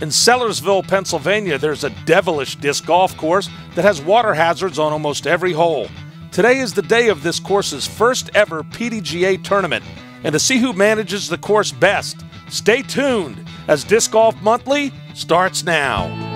In Sellersville, Pennsylvania, there's a devilish disc golf course that has water hazards on almost every hole. Today is the day of this course's first ever PDGA tournament, and to see who manages the course best, stay tuned as Disc Golf Monthly starts now.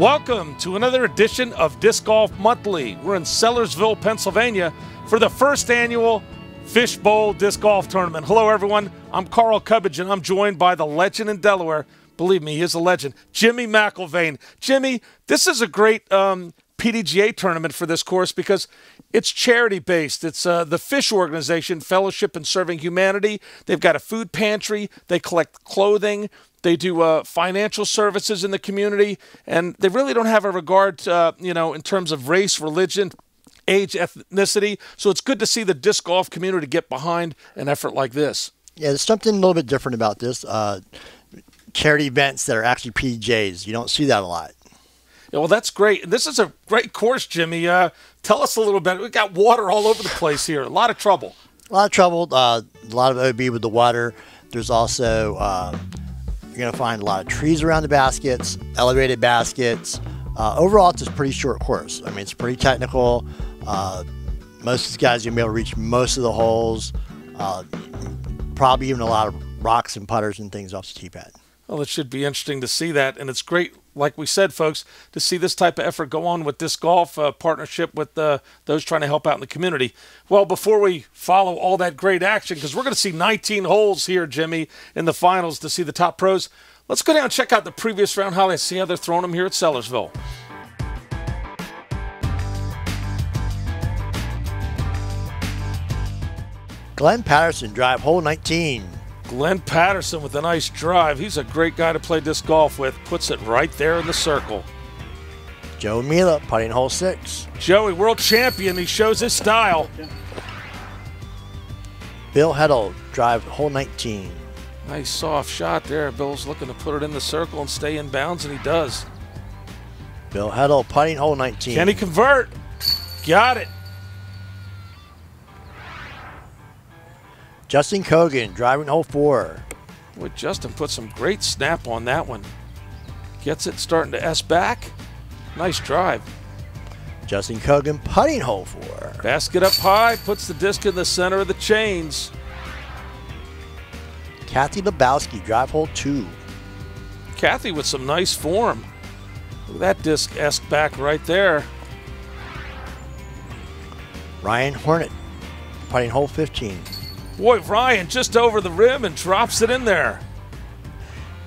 Welcome to another edition of Disc Golf Monthly. We're in Sellersville, Pennsylvania for the first annual Fishbowl Disc Golf Tournament. Hello, everyone. I'm Carl Cubbage, and I'm joined by the legend in Delaware. Believe me, he is a legend, Jimmy McIlvaine. Jimmy, this is a great PDGA tournament for this course because it's charity-based. It's the Fish organization, Fellowship in Serving Humanity. They've got a food pantry. They collect clothing. They do financial services in the community, and they really don't have a regard, in terms of race, religion, age, ethnicity. So it's good to see the disc golf community get behind an effort like this. Yeah, there's something a little bit different about this. Charity events that are actually PDJs. You don't see that a lot. Yeah, well, that's great. This is a great course, Jimmy. Tell us a little bit. We've got water all over the place here. A lot of trouble. A lot of trouble. A lot of OB with the water. There's also... you're going to find a lot of trees around the baskets, elevated baskets. Overall, it's a pretty short course. I mean, it's pretty technical. Most of these guys are going to be able to reach most of the holes. Probably even a lot of rocks and putters and things off the tee pad. Well, it should be interesting to see that. And it's great, like we said, folks, to see this type of effort go on with Disc Golf, partnership with those trying to help out in the community. Well, before we follow all that great action, because we're going to see 19 holes here, Jimmy, in the finals to see the top pros, let's go down and check out the previous round highlights, see how they're throwing them here at Sellersville. Glenn Patterson, drive hole 19. Glenn Patterson with a nice drive. He's a great guy to play disc golf with. Puts it right there in the circle. Joe Mila, putting hole 6. Joey, world champion. He shows his style. Bill Heddle, drive hole 19. Nice soft shot there. Bill's looking to put it in the circle and stay in bounds, and he does. Bill Heddle, putting hole 19. Can he convert? Got it. Justin Cogan, driving hole 4. Boy, Justin put some great snap on that one. Gets it starting to S back. Nice drive. Justin Cogan, putting hole 4. Basket up high, puts the disc in the center of the chains. Kathy Lebowski, drive hole 2. Kathy with some nice form. Look at that disc S back right there. Ryan Hornet, putting hole 15. Boy, Ryan just over the rim and drops it in there.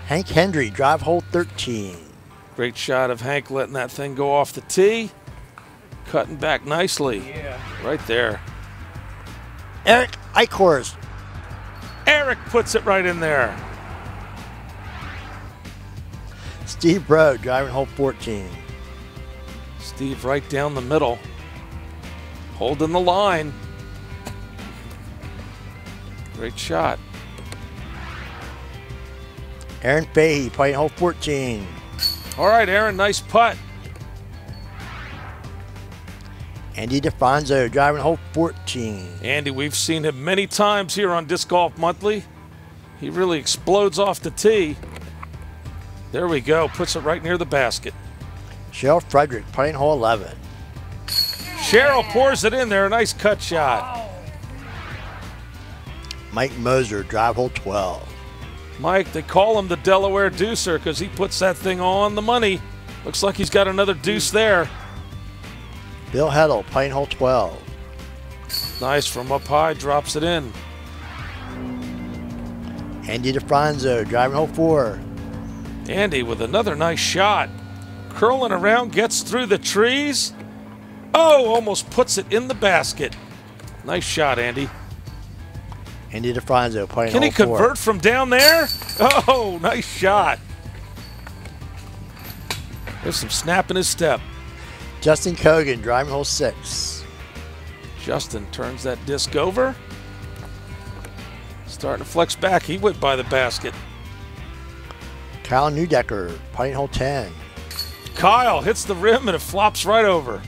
Hank Hendry, drive hole 13. Great shot of Hank letting that thing go off the tee. Cutting back nicely. Yeah. Right there. Eric Eichhorst. Eric puts it right in there. Steve Bro, driving hole 14. Steve right down the middle. Holding the line. Great shot. Aaron Fahey, putting hole 14. All right, Aaron, nice putt. Andy DeFonso, driving hole 14. Andy, we've seen him many times here on Disc Golf Monthly. He really explodes off the tee. There we go, puts it right near the basket. Cheryl Frederick, putting hole 11. Cheryl pours it in there, a nice cut shot. Mike Moser, drive hole 12. Mike, they call him the Delaware Deucer because he puts that thing on the money. Looks like he's got another deuce there. Bill Heddle, putting hole 12. Nice from up high, drops it in. Andy DeFranzo, driving hole 4. Andy with another nice shot. Curling around, gets through the trees. Oh, almost puts it in the basket. Nice shot, Andy. Andy DeFranzo, putting hole 4. Can he convert from down there? Oh, nice shot. There's some snap in his step. Justin Cogan, driving hole 6. Justin turns that disc over. Starting to flex back. He went by the basket. Kyle Neudecker, putting hole 10. Kyle hits the rim and it flops right over.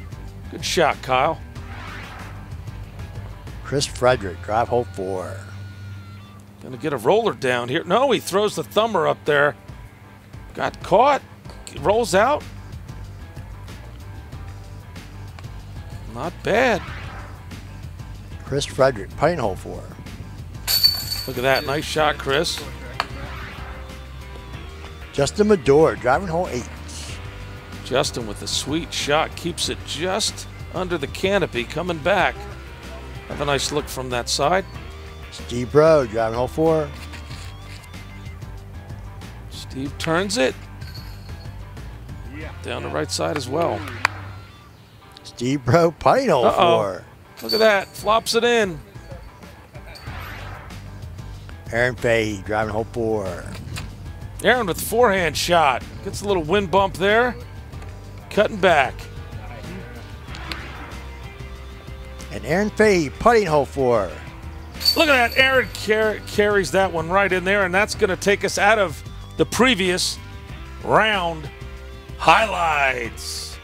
Good shot, Kyle. Chris Frederick, drive hole 4. Gonna get a roller down here. No, he throws the thumber up there. Got caught. Rolls out. Not bad. Chris Frederick, putting hole 4. Look at that. Nice shot, Chris. Justin Medore, driving hole 8. Justin with a sweet shot. Keeps it just under the canopy. Coming back. Have a nice look from that side. Steve Bro, driving hole 4. Steve turns it. Down the right side as well. Steve Bro, putting hole 4. Look at that. Flops it in. Aaron Fahey, driving hole 4. Aaron with forehand shot. Gets a little wind bump there. Cutting back. And Aaron Fahey, putting hole 4. Look at that. Aaron carries that one right in there, and that's going to take us out of the previous round highlights.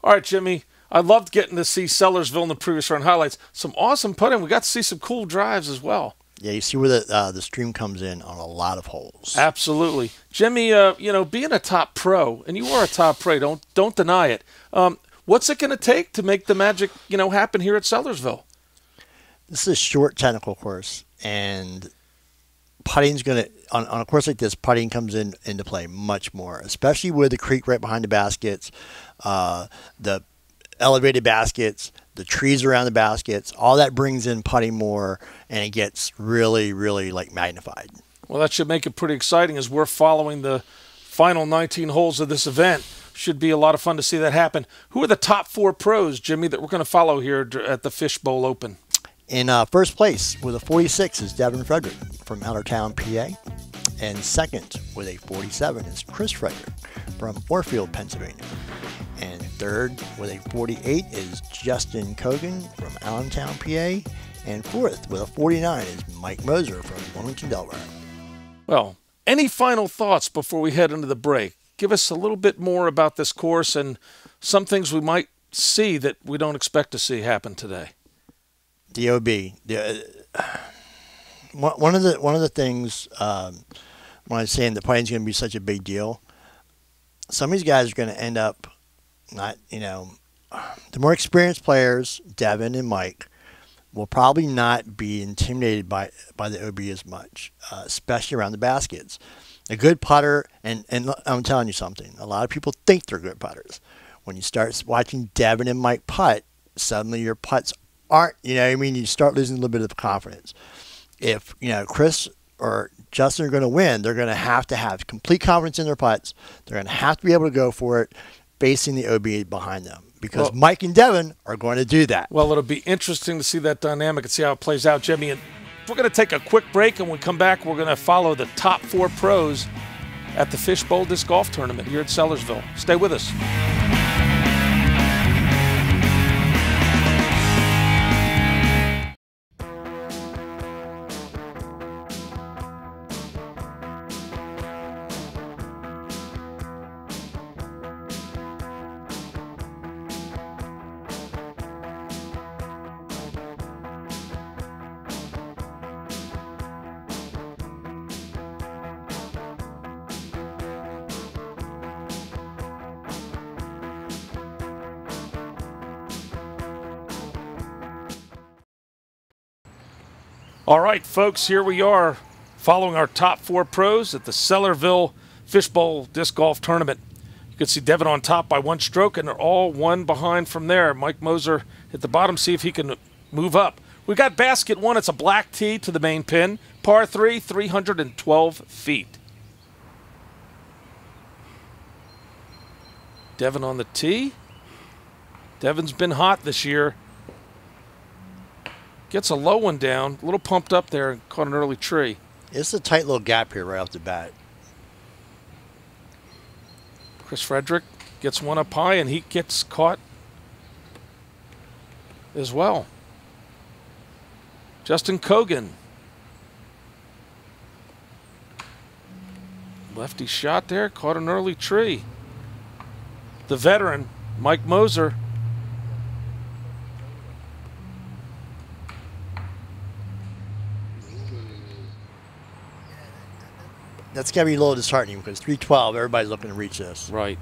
All right, Jimmy. I loved getting to see Sellersville in the previous round highlights. Some awesome putting. We got to see some cool drives as well. Yeah, you see where the stream comes in on a lot of holes. Absolutely. Jimmy, you know, being a top pro, and you are a top pro, don't deny it. What's it going to take to make the magic, you know, happen here at Sellersville? This is a short technical course, and putting's going to, on a course like this, putting comes into play much more, especially with the creek right behind the baskets, the elevated baskets, the trees around the baskets. All that brings in putting more, and it gets really, really like magnified. Well, that should make it pretty exciting as we're following the final 19 holes of this event. Should be a lot of fun to see that happen. Who are the top 4 pros, Jimmy, that we're going to follow here at the Fishbowl Open? In first place with a 46 is Devin Frederick from Outertown, PA. And second with a 47 is Chris Frederick from Moorfield, Pennsylvania. And third with a 48 is Justin Cogan from Allentown, PA. And fourth with a 49 is Mike Moser from Wilmington, Delaware. Well, any final thoughts before we head into the break? Give us a little bit more about this course and some things we might see that we don't expect to see happen today. The OB. One of the things when I was saying the putting's going to be such a big deal, some of these guys are going to end up not, you know, the more experienced players, Devin and Mike, will probably not be intimidated by the OB as much, especially around the baskets. A good putter, and I'm telling you something, a lot of people think they're good putters. When you start watching Devin and Mike putt, suddenly your putts aren't, you know what I mean? You start losing a little bit of confidence. If, you know, Chris or Justin are going to win, they're going to have complete confidence in their putts. They're going to have to be able to go for it facing the OB behind them, because Mike and Devin are going to do that. Well, it'll be interesting to see that dynamic and see how it plays out, Jimmy. And we're going to take a quick break, and when we come back, we're going to follow the top 4 pros at the Fishbowl Disc Golf Tournament here at Sellersville. Stay with us. All right, folks, here we are following our top 4 pros at the Sellersville Fishbowl Disc Golf Tournament. You can see Devin on top by 1 stroke, and they're all 1 behind from there. Mike Moser at the bottom, see if he can move up. We got basket 1. It's a black tee to the main pin. Par 3, 312 feet. Devin on the tee. Devin's been hot this year. Gets a low one down, a little pumped up there, and caught an early tree. It's a tight little gap here right off the bat. Chris Frederick gets one up high, and he gets caught as well. Justin Cogan. Lefty shot there, caught an early tree. The veteran, Mike Moser. That's got to be a little disheartening because 312, everybody's looking to reach this. Right.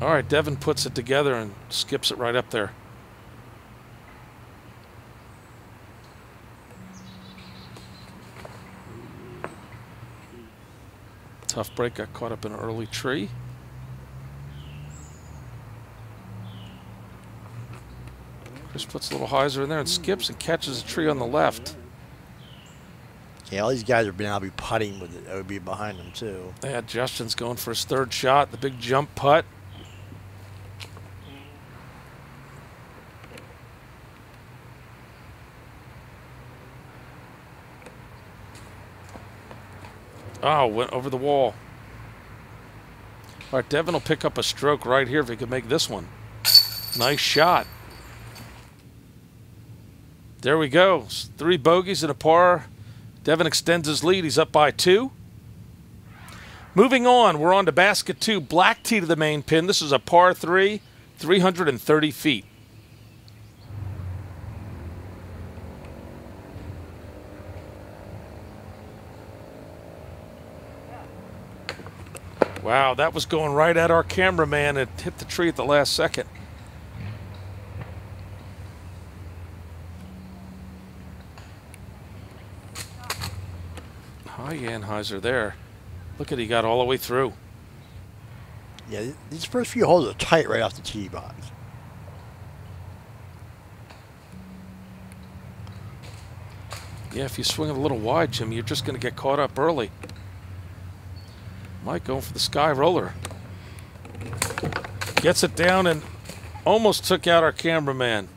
All right, Devin puts it together and skips it right up there. Tough break, got caught up in an early tree. Chris puts a little hyzer in there and skips and catches a tree on the left. Yeah, all these guys are being able to be putting with it. OB behind them, too. Yeah, Justin's going for his third shot, the big jump putt. Oh, went over the wall. All right, Devin will pick up a stroke right here if he could make this one. Nice shot. There we go. 3 bogeys and a par. Devin extends his lead. He's up by 2. Moving on, we're on to basket 2. Black tee to the main pin. This is a par 3, 330 feet. Wow, that was going right at our cameraman. It hit the tree at the last second. High Anheuser there. Look at he got all the way through. Yeah, these first few holes are tight right off the tee box. Yeah, if you swing it a little wide, Jim, you're just going to get caught up early. Mike going for the sky roller. Gets it down and almost took out our cameraman.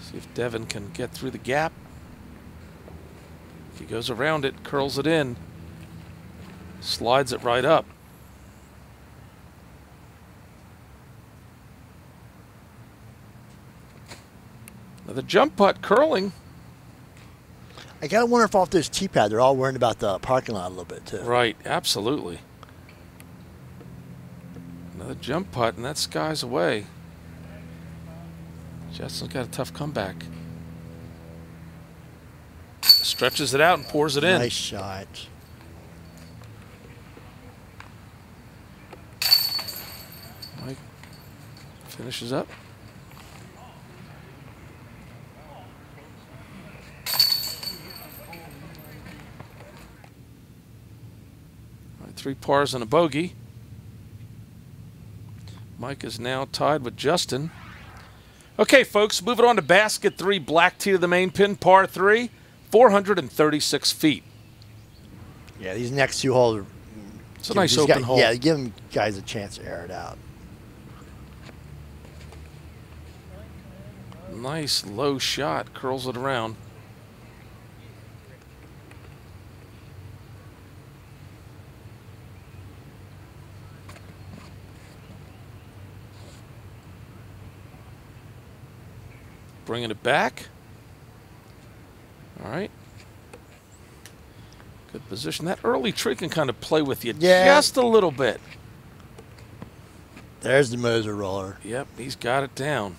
See if Devin can get through the gap. If he goes around it, curls it in, slides it right up. The jump putt curling. I gotta wonder if off this tee pad they're all worried about the parking lot a little bit too. Right, absolutely. Another jump putt and that sky's away. Justin's got a tough comeback. Stretches it out and pours it in. Nice shot. Mike finishes up. All right, 3 pars and a bogey. Mike is now tied with Justin. Okay, folks, moving on to basket 3, black tee to the main pin, par 3, 436 feet. Yeah, these next 2 holes are... It's a nice open hole. Yeah, give them guys a chance to air it out. Nice low shot, curls it around. Bringing it back. All right. Good position. That early tree can kind of play with you just a little bit. There's the Moser roller. Yep, he's got it down.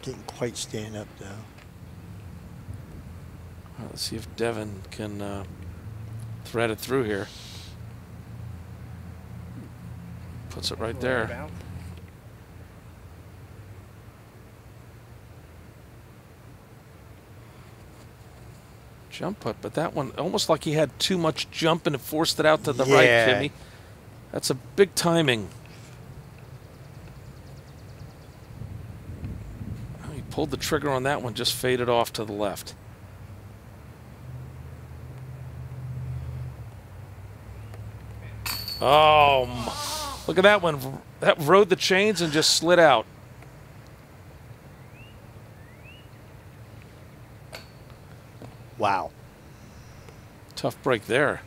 Didn't quite stand up, though. All right, let's see if Devin can thread it through here. Puts it right there. Jump putt, but that one almost like he had too much jump and it forced it out to the right, Jimmy. That's a big timing. Oh, he pulled the trigger on that one, just faded off to the left. Oh, look at that one. That rode the chains and just slid out. Wow. Tough break there.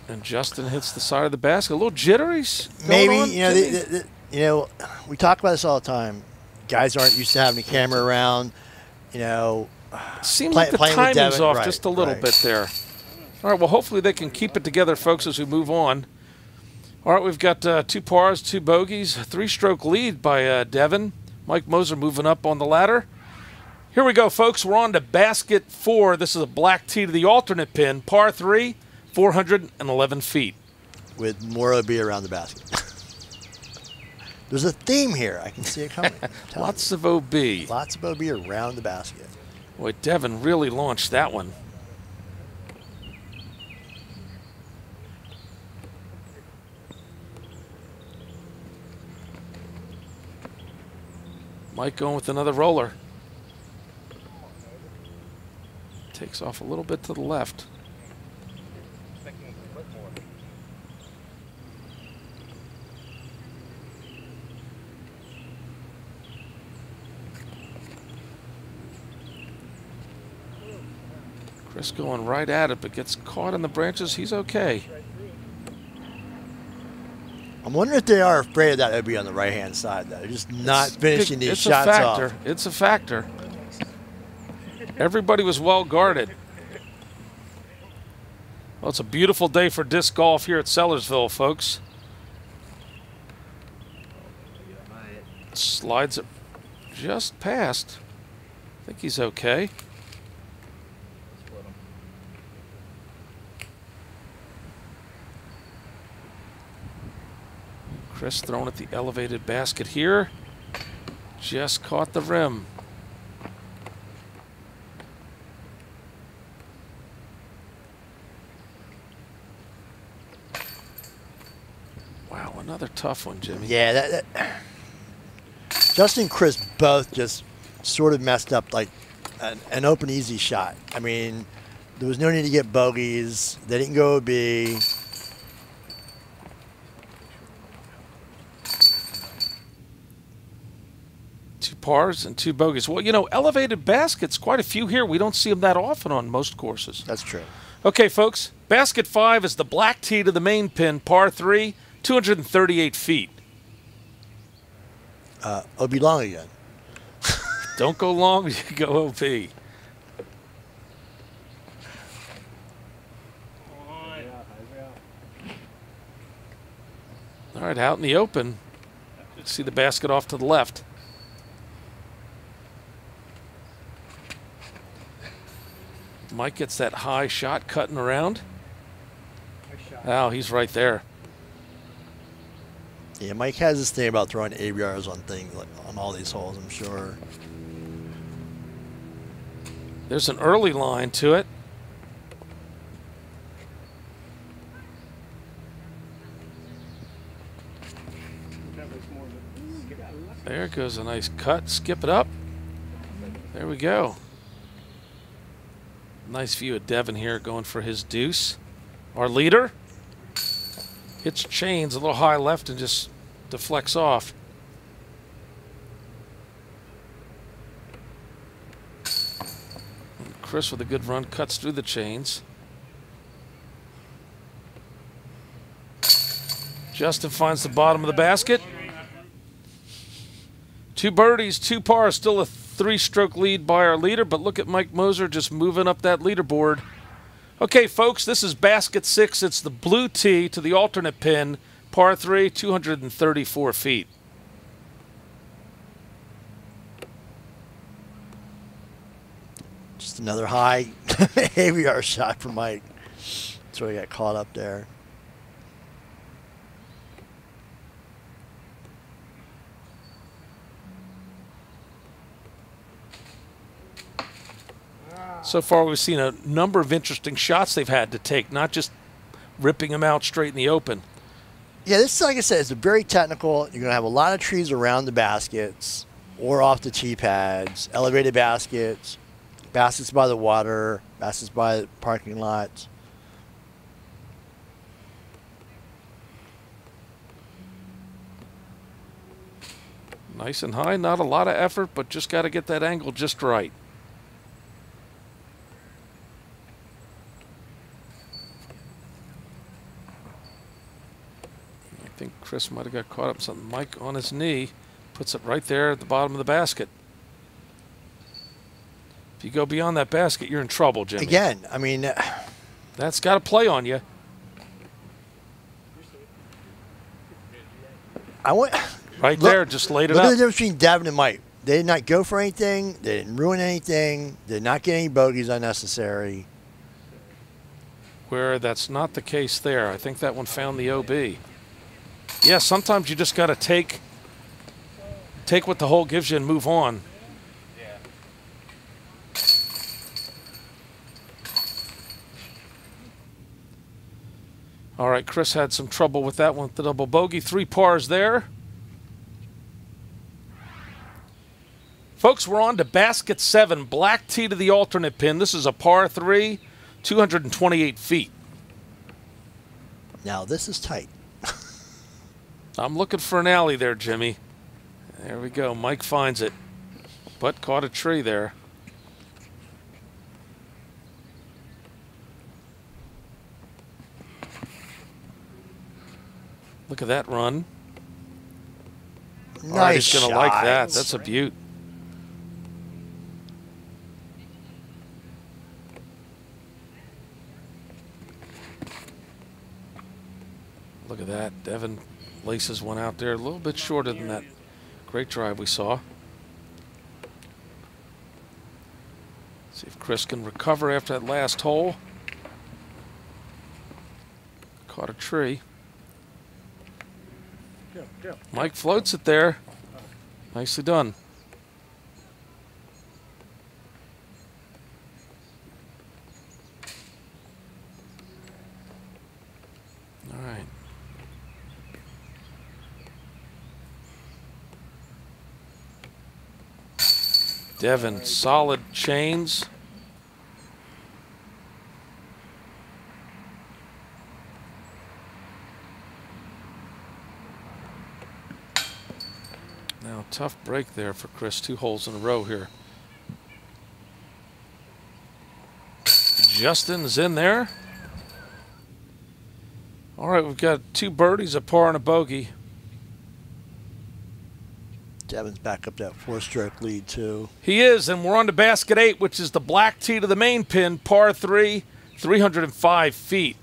And Justin hits the side of the basket. A little jittery. Maybe, you know, we talk about this all the time. Guys aren't used to having a camera around. You know, seems like the timing's off just a little bit there. All right, well, hopefully they can keep it together, folks, as we move on. All right, we've got 2 pars, 2 bogeys, 3-stroke lead by Devin. Mike Moser moving up on the ladder. Here we go, folks. We're on to basket 4. This is a black tee to the alternate pin, par 3, 411 feet. With more OB around the basket. There's a theme here. I can see it coming. Lots of OB. Lots of OB around the basket. Boy, Devin really launched that one. Mike going with another roller. Takes off a little bit to the left. Chris going right at it, but gets caught in the branches. He's okay. I'm wondering if they are afraid of that OB on the right-hand side, though. They're just not finishing these shots off. It's a factor. Everybody was well guarded. Well, it's a beautiful day for disc golf here at Sellersville, folks. Slides it just past. I think he's okay. Chris throwing at the elevated basket here. Just caught the rim. Wow, another tough one, Jimmy. Yeah, Justin and Chris both just sort of messed up like an open, easy shot. I mean, there was no need to get bogeys. They didn't go OB. Pars and 2 bogeys. Well, you know, elevated baskets, quite a few here. We don't see them that often on most courses. That's true. Okay, folks, basket 5 is the black tee to the main pin, par 3, 238 feet. OB long again. Don't go long, you go OB. All right, out in the open. See the basket off to the left. Mike gets that high shot cutting around. Oh, he's right there. Yeah, Mike has this thing about throwing ABRs on things, like on all these holes, I'm sure. There's an early line to it. There goes a nice cut. Skip it up. There we go. Nice view of Devin here going for his deuce. Our leader hits chains a little high left and just deflects off. And Chris with a good run cuts through the chains. Justin finds the bottom of the basket. 2 birdies, 2 pars, still a 3-stroke lead by our leader, but look at Mike Moser just moving up that leaderboard. Okay, folks, this is basket 6. It's the blue tee to the alternate pin, par 3, 234 feet. Just another high ABR shot from Mike. That's where he got caught up there. So far, we've seen a number of interesting shots they've had to take, not just ripping them out straight in the open. Yeah, this, like I said, is very technical. You're going to have a lot of trees around the baskets or off the tee pads, elevated baskets, baskets by the water, baskets by the parking lots. Nice and high, not a lot of effort, but just got to get that angle just right. Chris might have got caught up something. Mike on his knee, puts it right there at the bottom of the basket. If you go beyond that basket, you're in trouble, Jimmy. Again, I mean, that's got to play on you. Right there, just laid it up. Look at the up. difference between Devin and Mike. They did not go for anything. They didn't ruin anything. They did not get any bogeys unnecessary. Where that's not the case there. I think that one found the OB. Yeah, sometimes you just got to take what the hole gives you and move on. All right, Chris had some trouble with that one with the double bogey. 3 pars there. Folks, we're on to basket 7, black tee to the alternate pin. This is a par 3, 228 feet. Now, this is tight. I'm looking for an alley there, Jimmy. There we go. Mike finds it, but caught a tree there. Look at that run. Nice He's going to like that. That's a beaut. Look at that. Devin laces one out there a little bit shorter than that great drive we saw. See if Chris can recover after that last hole. Caught a tree. Mike floats it there. Nicely done. All right. Devin, solid chains. Now, tough break there for Chris. 2 holes in a row here. Justin's in there. All right, we've got 2 birdies, a par and a bogey. Devin's back up that 4-stroke lead, too. He is, and we're on to basket 8, which is the black tee to the main pin, par 3, 305 feet.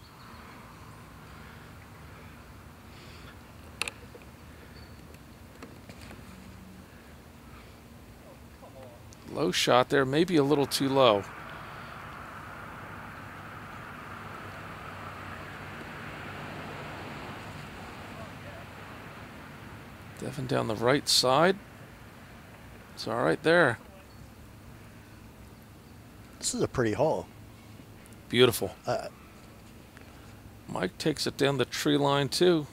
Low shot there, maybe a little too low. Devin down the right side. It's all right there. This is a pretty hole. Beautiful. Mike takes it down the tree line too.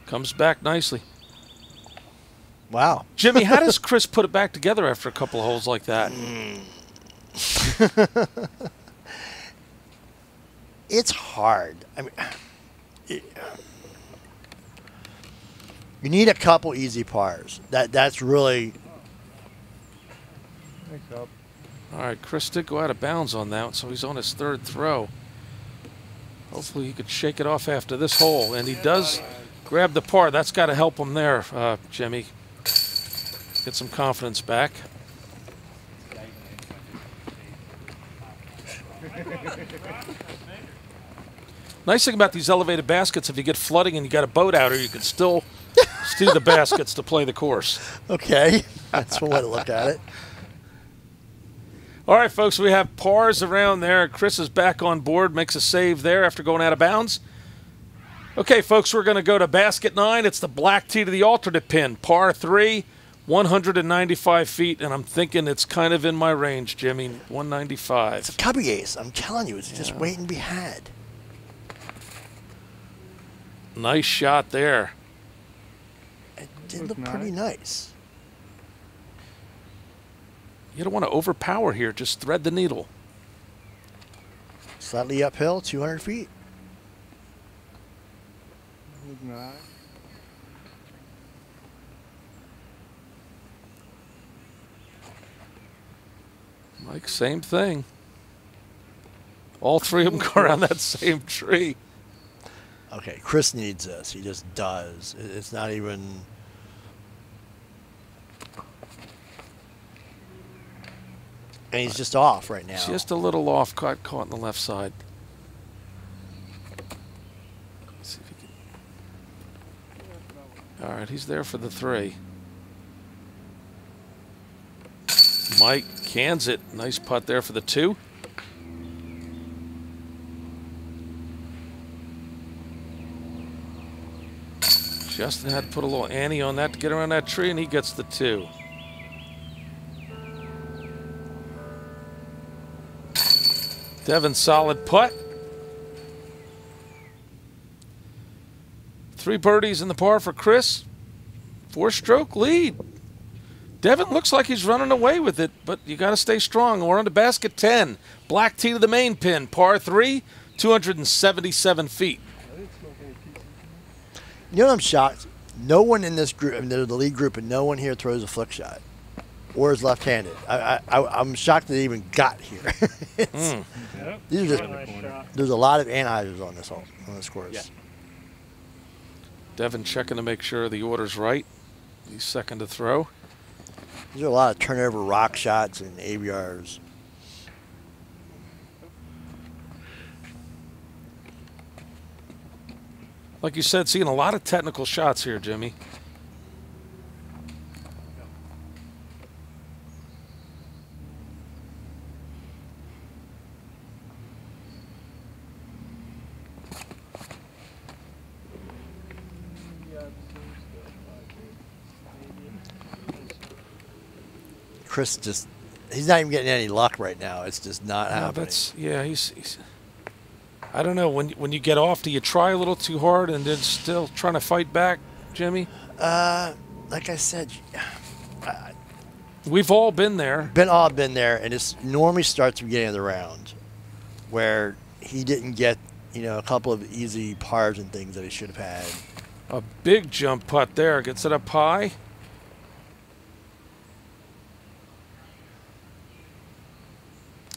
Comes back nicely. Wow. Jimmy, how does Chris put it back together after a couple of holes like that? It's hard. I mean, you need a couple easy pars. That's really. All right, Chris did go out of bounds on that one, so he's on his 3rd throw. Hopefully he could shake it off after this hole, and he does grab the par. That's got to help him there, Jimmy. Get some confidence back. Nice thing about these elevated baskets, if you get flooding and you got a boat out here, you can still steal the baskets to play the course. Okay, that's one way to look at it. All right, folks, we have pars around there. Chris is back on board, makes a save there after going out of bounds. Okay, folks, we're going to go to basket 9. It's the black tee to the alternate pin, par 3, 195 feet, and I'm thinking it's kind of in my range, Jimmy, 195. It's a cubby ace. I'm telling you, it's just waiting to be had. Nice shot there. It did look pretty nice. You don't want to overpower here. Just thread the needle. Slightly uphill, 200 feet. Mike, same thing. All 3 of them go around that same tree. Okay, Chris needs this. He just does. It's not even... And he's just off right now. Just a little off, caught on the left side. Let's see if he can... All right, he's there for the 3. Mike cans it. Nice putt there for the 2. Justin had to put a little ante on that to get around that tree, and he gets the 2. Devin, solid putt. 3 birdies in the par for Chris. 4-stroke lead. Devin looks like he's running away with it, but you got to stay strong. We're on to basket 10. Black tee to the main pin. Par 3, 277 feet. You know what I'm shocked? No one in this group, I mean, they're the lead group, and no one here throws a flick shot or is left-handed. I'm shocked that they even got here. These are just, there's a lot of Anheuser's on this course. Yeah. Devin checking to make sure the order's right. He's second to throw. These are a lot of turnover rock shots and ABRs. Like you said, seeing a lot of technical shots here, Jimmy. Chris just, he's not even getting any luck right now. It's just not happening. He's I don't know, when you get off, do you try a little too hard and then still trying to fight back, Jimmy? Like I said, we've all been there. Been there, and it normally starts at the beginning of the round, where he didn't get, you know, a couple of easy pars and things that he should have had. A big jump putt there, gets it up high.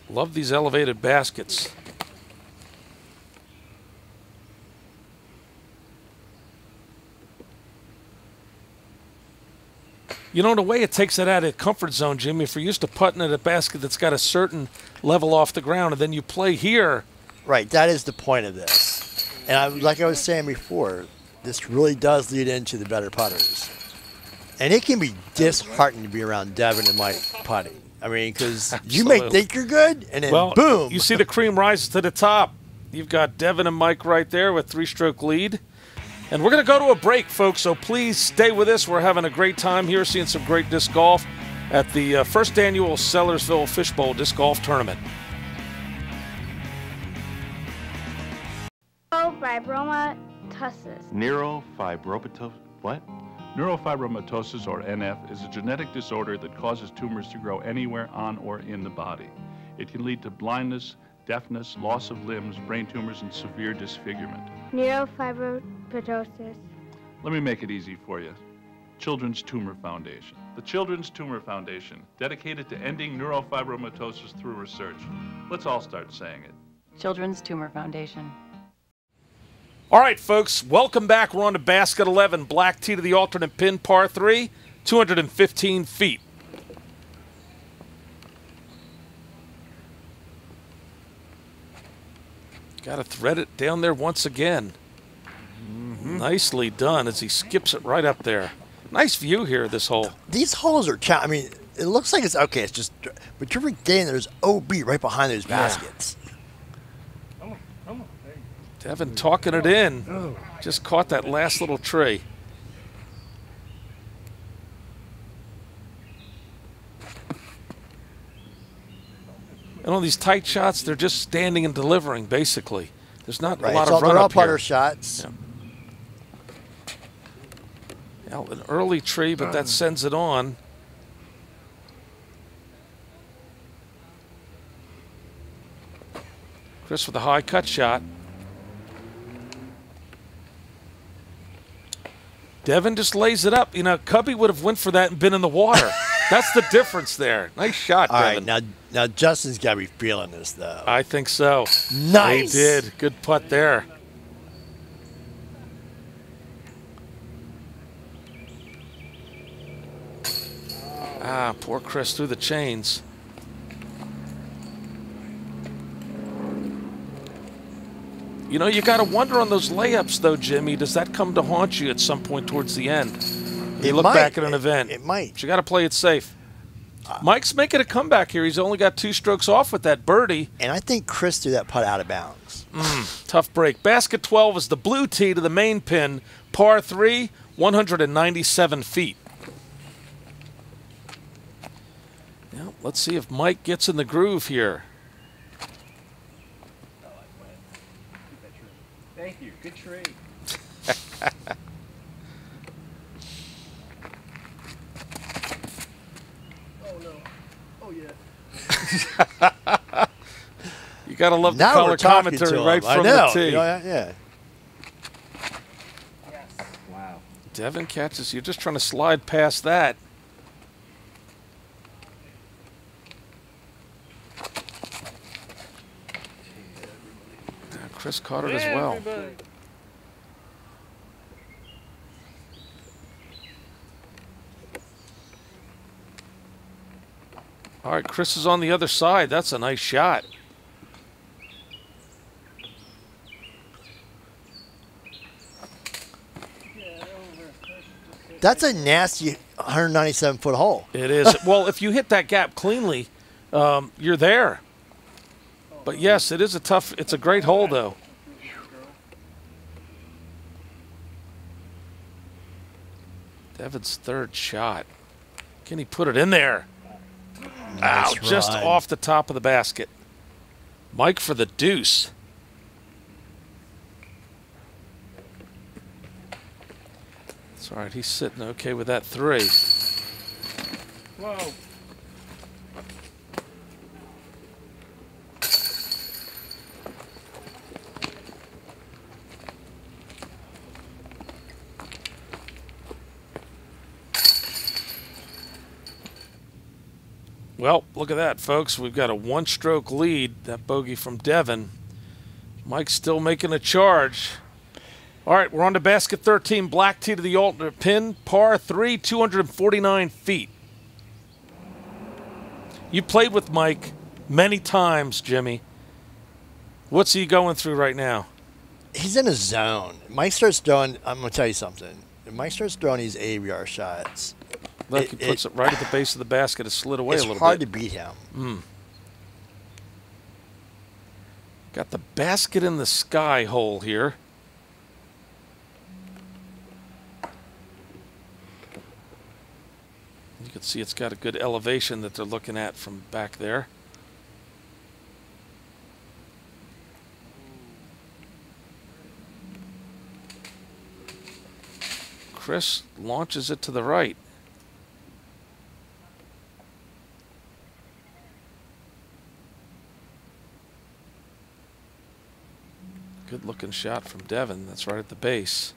Love these elevated baskets. You know, in a way, it takes it out of the comfort zone, Jimmy. If you're used to putting at a basket that's got a certain level off the ground, and then you play here. Right, that is the point of this. And like I was saying before, this really does lead into the better putters. And it can be disheartening to be around Devin and Mike putting. I mean, because you may think you're good, and then boom. You see the cream rises to the top. You've got Devin and Mike right there with 3-stroke lead. And we're going to go to a break, folks, so please stay with us. We're having a great time here, seeing some great disc golf at the first annual Sellersville Fishbowl Disc Golf Tournament. Neurofibromatosis. Neurofibromatosis. What? Neurofibromatosis, or NF, is a genetic disorder that causes tumors to grow anywhere on or in the body. It can lead to blindness, deafness, loss of limbs, brain tumors, and severe disfigurement. Neurofibromatosis. Let me make it easy for you. Children's Tumor Foundation. The Children's Tumor Foundation, dedicated to ending neurofibromatosis through research. Let's all start saying it. Children's Tumor Foundation. All right, folks, welcome back. We're on to basket 11, black tee to the alternate pin, par 3, 215 feet. Got to thread it down there once again. Nicely done as he skips it right up there. Nice view here, this hole. These holes are, I mean, it looks like it's okay. It's just, but you're forgetting there's OB right behind those baskets. Devin talking it in. Just caught that last little tree. And on these tight shots, they're just standing and delivering, basically. There's not a lot of run up here. Putter shots. Yeah, an early tree, but that sends it on. Chris with a high cut shot. Devin just lays it up. You know, Cubby would have went for that and been in the water. That's the difference there. Nice shot, Devin. All right, now Justin's got to be feeling this, though. I think so. Nice. He did. Good putt there. poor Chris through the chains. You know, you got to wonder on those layups, though, Jimmy. Does that come to haunt you at some point towards the end? You look back at an event. It might. But you got to play it safe. Mike's making a comeback here. He's only got 2 strokes off with that birdie. And I think Chris threw that putt out of bounds. Tough break. Basket 12 is the blue tee to the main pin. Par 3, 197 feet. Now, let's see if Mike gets in the groove here. Thank you. Good trade. Oh, no. Oh, yeah. You got to love the Now color we're talking commentary to right him. from I know. the tee. You know, yeah. Yes. Wow. Devin catches. You're just trying to slide past that. Chris caught it as well. Everybody. All right, Chris is on the other side. That's a nice shot. That's a nasty 197-foot hole. It is. Well, if you hit that gap cleanly, you're there. But yes, it is a tough. It's a great hole, though. Devin's 3rd shot. Can he put it in there? Nice Ow, just run. off the top of the basket. Mike for the deuce. It's all right. He's sitting okay with that 3. Whoa. Well, look at that, folks. We've got a 1-stroke lead. That bogey from Devin. Mike's still making a charge. All right, we're on to basket 13. Black tee to the alternate pin. Par 3, 249 feet. You played with Mike many times, Jimmy. What's he going through right now? He's in a zone. Mike starts throwing. I'm going to tell you something. If Mike starts throwing these ABR shots, Look, he puts it right at the base of the basket. It slid away a little bit. It's hard to beat him. Got the basket in the sky hole here. You can see it's got a good elevation that they're looking at from back there. Chris launches it to the right. Good looking shot from Devin. That's right at the base.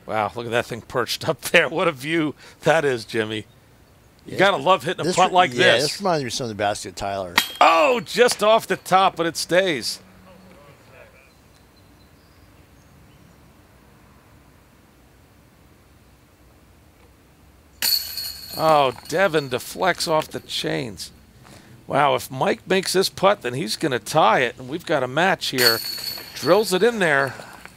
Wow, look at that thing perched up there. What a view that is, Jimmy. You got to love hitting a putt like this. Yeah, this reminds me of some of the basket, Tyler. Oh, just off the top, but it stays. Oh, Devin deflects off the chains. Wow, if Mike makes this putt, then he's going to tie it, and we've got a match here. Drills it in there.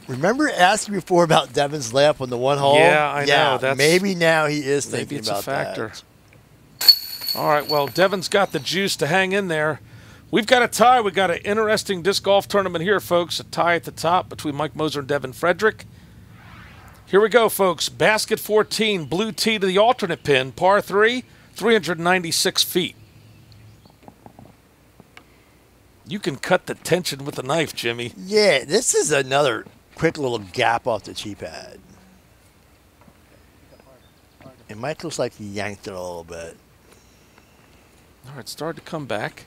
Remember asking before about Devin's layup on the 1 hole? Yeah, I know. That's, maybe now he is maybe thinking it's about a factor. that. All right, well, Devin's got the juice to hang in there. We've got a tie. We've got an interesting disc golf tournament here, folks. A tie at the top between Mike Moser and Devin Frederick. Here we go, folks. Basket 14, blue tee to the alternate pin, par 3, 396 feet. You can cut the tension with a knife, Jimmy. Yeah, this is another quick little gap off the tee pad. And Mike looks like he yanked it a little bit. All right, started to come back.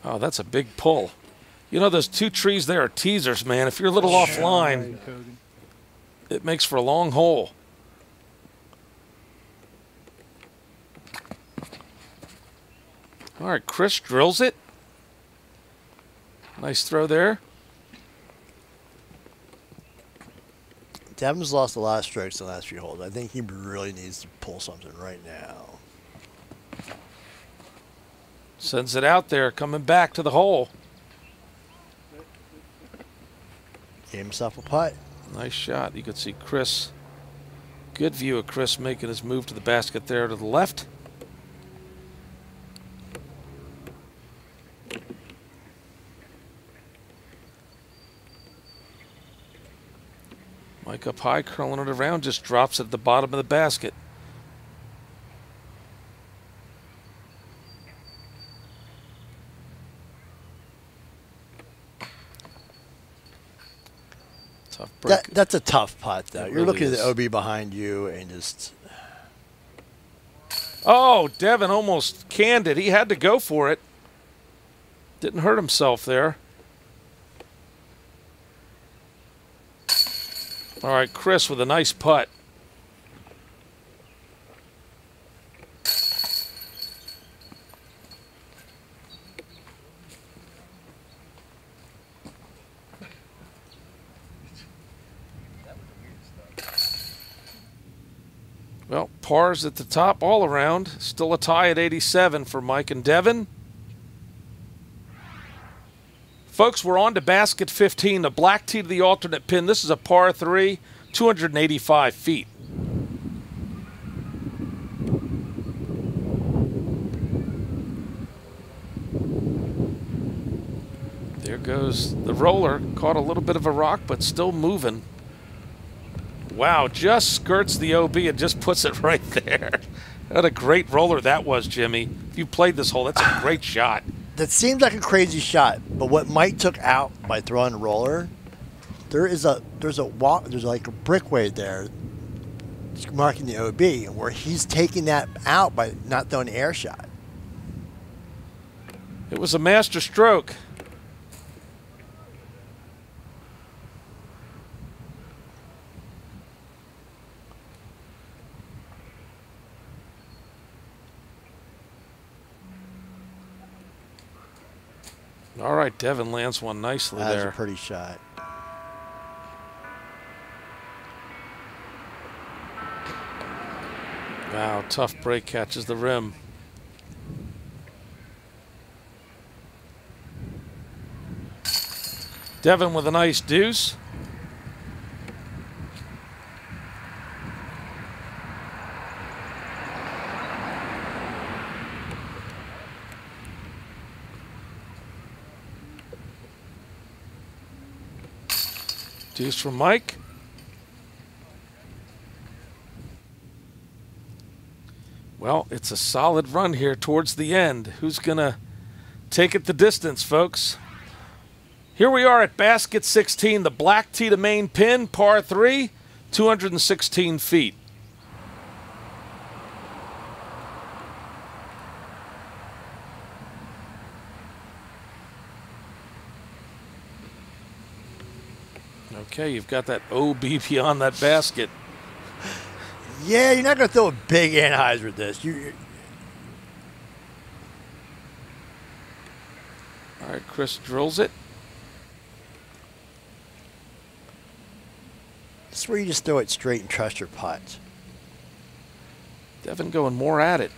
Oh, that's a big pull. You know, those 2 trees there are teasers, man. If you're a little offline, it makes for a long hole. All right, Chris drills it. Nice throw there. Devin's lost a lot of strokes in the last few holes. I think he really needs to pull something right now. Sends it out there, coming back to the hole. Gave himself a putt. Nice shot. You could see Chris. Good view of Chris making his move to the basket there to the left. Mike up high, curling it around, just drops it at the bottom of the basket. Tough break. That's a tough putt, though. You're really looking is. at the OB behind you and just... Oh, Devin almost canned it. He had to go for it. Didn't hurt himself there. All right, Chris with a nice putt. Well, pars at the top all around. Still a tie at 87 for Mike and Devin. Folks, we're on to basket 15, the black tee to the alternate pin. This is a par 3, 285 feet. There goes the roller. Caught a little bit of a rock, but still moving. Wow, just skirts the OB and just puts it right there. What a great roller that was, Jimmy. If you played this hole, that's a great shot. That seems like a crazy shot, but what Mike took out by throwing a roller, there's like a brickway there marking the OB, where he's taking that out by not throwing an air shot. It was a master stroke. All right, Devin lands one nicely there. That's a pretty shot. Wow, tough break, catches the rim. Devin with a nice deuce. Deuce from Mike. Well, it's a solid run here towards the end. Who's going to take it the distance, folks? Here we are at basket 16, the black tee to main pin, par 3, 216 feet. Okay, you've got that OB beyond that basket. Yeah, you're not going to throw a big anhyzer with this. All right, Chris drills it. This is where you just throw it straight and trust your putt. Devin going more at it.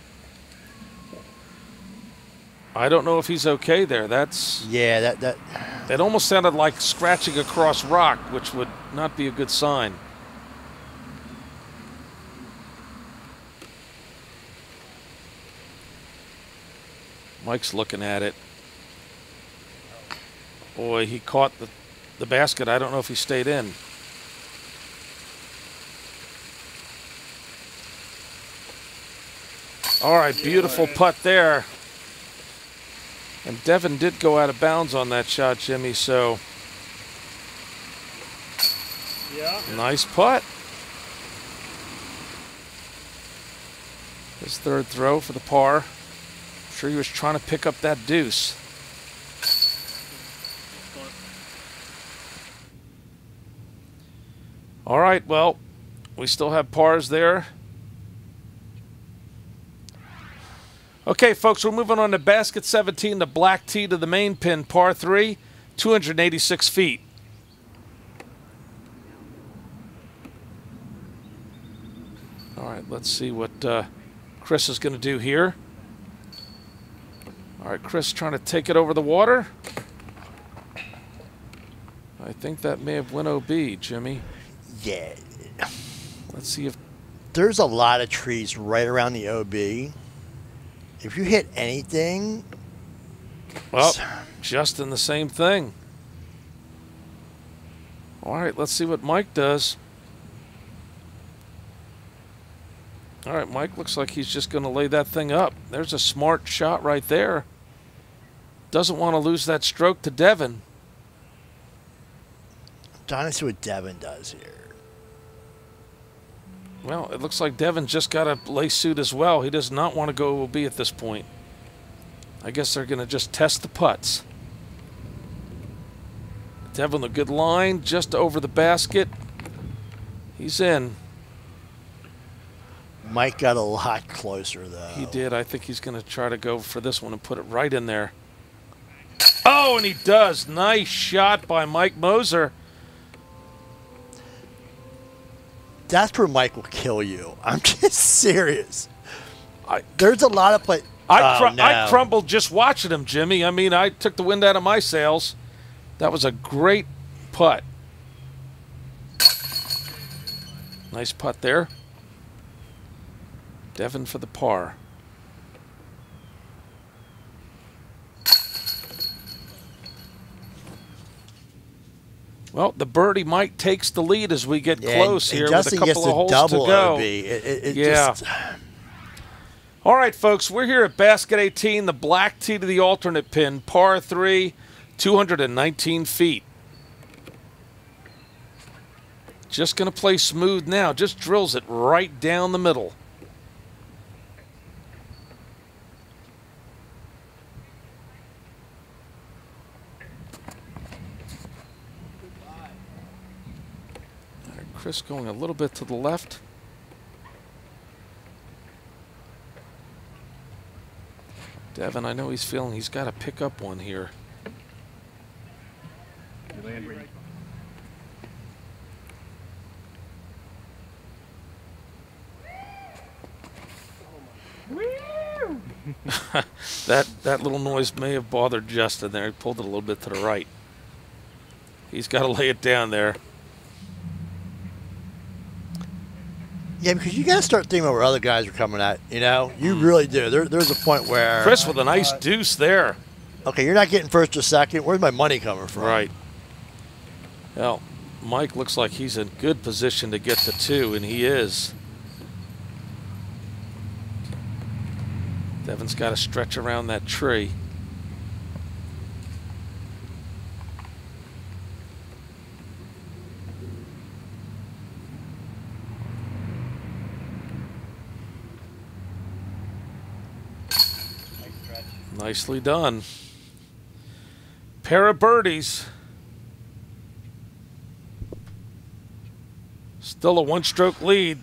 I don't know if he's okay there. Yeah, It almost sounded like scratching across rock, which would not be a good sign. Mike's looking at it. Boy, he caught the basket. I don't know if he stayed in. All right, beautiful putt there. And Devin did go out of bounds on that shot, Jimmy, so Yeah. nice putt. His third throw for the par. I'm sure he was trying to pick up that deuce. All right, well, we still have pars there. Okay, folks, we're moving on to basket 17, the black tee to the main pin, par 3, 286 feet. All right, let's see what Chris is going to do here. All right, Chris trying to take it over the water. I think that may have went OB, Jimmy. Yeah. Let's see if... There's a lot of trees right around the OB. If you hit anything... Well, Justin, the same thing. All right, let's see what Mike does. All right, Mike looks like he's just going to lay that thing up. There's a smart shot right there. Doesn't want to lose that stroke to Devin. I'm trying to see what Devin does here. Well, it looks like Devin just got a lay suit as well. He does not want to go OB at this point. I guess they're going to just test the putts. Devin, a good line just over the basket. He's in. Mike got a lot closer, though. He did. I think he's going to try to go for this one and put it right in there. Oh, and he does. Nice shot by Mike Moser. That's where Mike will kill you. I'm just serious. There's a lot of play. I crumbled just watching him, Jimmy. I mean, I took the wind out of my sails. That was a great putt. Nice putt there. Devin for the par. Well, the birdie Mike takes the lead as we get close here with a couple of holes to go. Yeah. All right, folks, we're here at basket 18, the black tee to the alternate pin, par 3, 219 feet. Just going to play smooth now. Just drills it right down the middle. Chris going a little bit to the left. Devin, I know he's feeling he's got to pick up one here. that little noise may have bothered Justin there. He pulled it a little bit to the right. He's got to lay it down there. Yeah, because you got to start thinking about where other guys are coming at. You know, you really do. There's a point where Chris with a nice deuce there. Okay, you're not getting first or second. Where's my money coming from? Right. Well, Mike looks like he's in good position to get the 2, and he is. Devin's got to stretch around that tree. Nicely done. Pair of birdies. Still a one-stroke lead.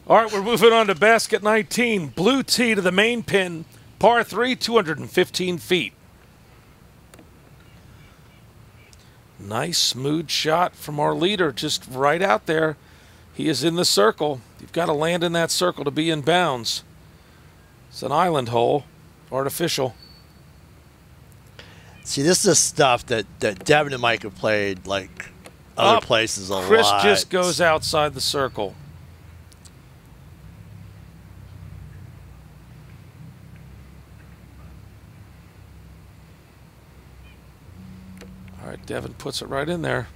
All right, we're moving on to basket 19. Blue tee to the main pin. Par 3, 215 feet. Nice smooth shot from our leader, just right out there. He is in the circle. You've got to land in that circle to be in bounds. It's an island hole. Artificial. See, this is the stuff that Devin and Mike have played like other places a lot. Chris just goes outside the circle. All right, Devin puts it right in there.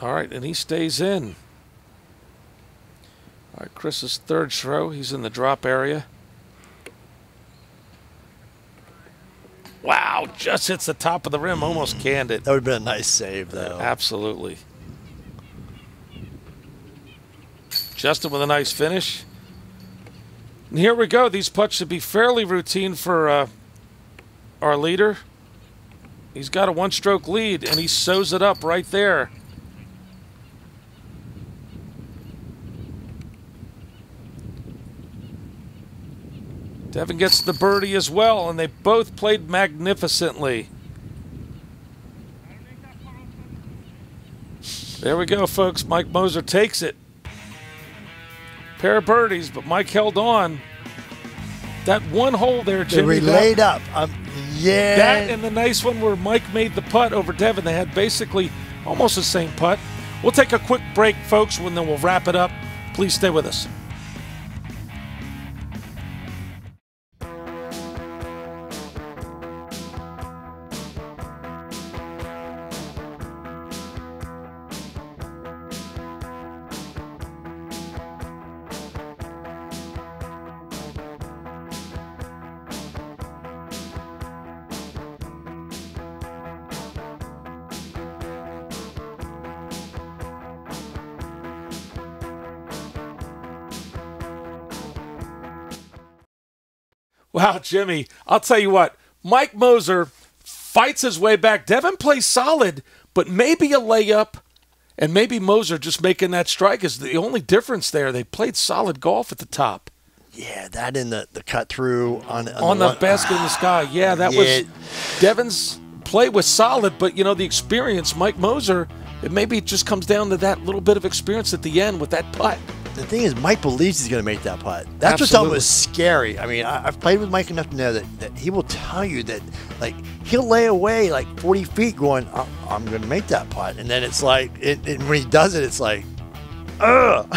All right, and he stays in. All right, Chris's third throw. He's in the drop area. Wow, just hits the top of the rim, almost canned it. That would have been a nice save, though. Absolutely. Justin with a nice finish. And here we go. These putts should be fairly routine for our leader. He's got a one-stroke lead, and he sews it up right there. Devin gets the birdie as well, and they both played magnificently. There we go, folks. Mike Moser takes it. Pair of birdies, but Mike held on. That one hole there, Jimmy. They laid up. Yeah. That and the nice one where Mike made the putt over Devin. They had basically almost the same putt. We'll take a quick break, folks, and then we'll wrap it up. Please stay with us. Wow, Jimmy, I'll tell you what, Mike Moser fights his way back. Devin plays solid, but maybe a layup and maybe Moser just making that strike is the only difference there. They played solid golf at the top. Yeah, that in the cut through on the basket in the sky. Yeah, that was Devin's play was solid, but, you know, the experience, Mike Moser, it maybe just comes down to that little bit of experience at the end with that putt. The thing is, Mike believes he's going to make that putt. That's what was scary. I mean, I've played with Mike enough to know that he will tell you that, like, he'll lay away like 40 feet going, I'm going to make that putt. And then it's like, when he does it, it's like, ugh.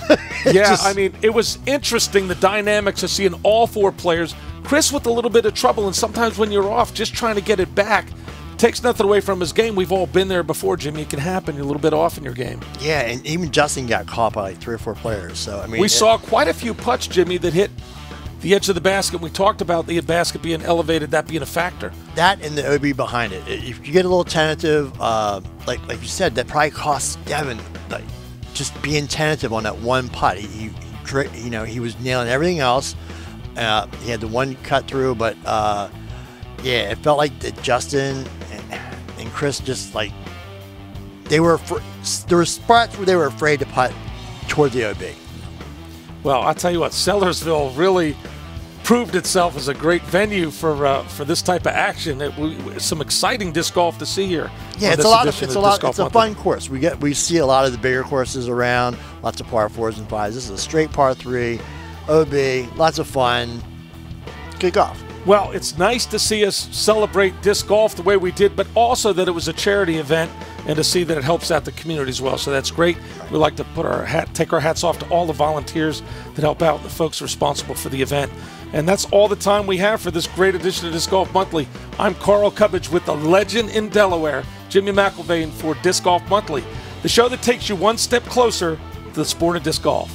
Yeah, I mean, it was interesting, the dynamics of seeing all four players. Chris with a little bit of trouble, and sometimes when you're off, just trying to get it back. Takes nothing away from his game. We've all been there before, Jimmy. It can happen. You're a little bit off in your game. Yeah, and even Justin got caught by like 3 or 4 players. So I mean, we saw quite a few putts, Jimmy, that hit the edge of the basket. We talked about the basket being elevated, that being a factor. That and the OB behind it. If you get a little tentative, like you said, that probably cost Devin like just being tentative on that one putt. He was nailing everything else. He had the one cut through, but yeah, it felt like that Justin and Chris just like there were spots where they were afraid to putt toward the OB. Well, I'll tell you what, Sellersville really proved itself as a great venue for this type of action. It's some exciting disc golf to see here. Yeah, it's a fun course. We see a lot of the bigger courses around, lots of par 4s and 5s. This is a straight par 3, OB, lots of fun, good golf. Well, it's nice to see us celebrate disc golf the way we did, but also that it was a charity event and to see that it helps out the community as well. So that's great. We like to take our hats off to all the volunteers that help out, the folks responsible for the event. And that's all the time we have for this great edition of Disc Golf Monthly. I'm Carl Cubbage with the legend in Delaware, Jimmy McIlvain for Disc Golf Monthly, the show that takes you one step closer to the sport of disc golf.